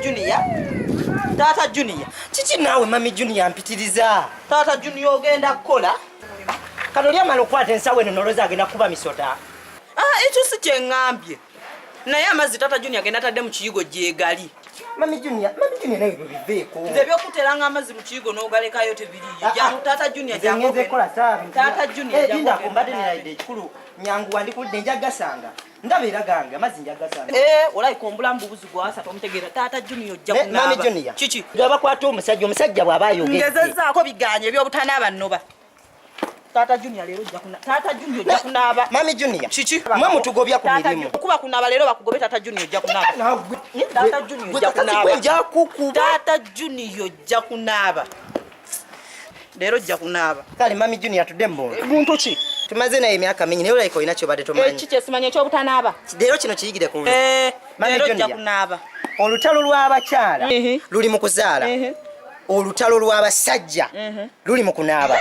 Junior. Tata Junior. Chichi nawe mami Junior mpitiriza. Tata Junior ogenda kukola. Kano amala okwata ensawo eno noloza agenda kuba misota. Ekyo si kye ngambye. Naye amazzi Tata Junior agenda tadde mu kiyigo gyegali. Mami Junior nawe biveeko. Nze byokuteranga amazzi mu kiyigo n'ogalekayo tebiriyo. Jamu Tata Junior jamu. Tata Junior jamu. Linda kumbade niraide ekikulu nyangu wandikudde njagasanga. Ndaba era gange amazzi njagasanga. Olayika omulamu bubuzi gwasatu omutegeera Tata Junior ojja kunaaba. Mami Junior. Kiki? Gabakwata omusajja bw'aba ayogedde. Ngezezaako biganye ebyobutanaaba nnoba. Tata Junior lero ojja kunaaba. Tata Junior ojja kunaaba. Mami Junior. Kiki? Mwe mutugobya ku mirimu. Okuba kunaaba lero bakugobe Tata Junior ojja kunaaba. Tata Junior ojja kunaaba. Tata Junior ojja kunaaba. Lero ojja kunaaba. Kale Mami Junior tudde mu Muntu ki? tumaze naye emyaka mingi naye olayiko olina kyobadde tomanyi. Kiki ekimanyi ekyobutanaaba? Leero kino kiyigire ku Lero ojja kunaaba. Olutalo lw'abakyala luli mu kuzaala. Olutalo lw'abasajja luli mu kunaaba.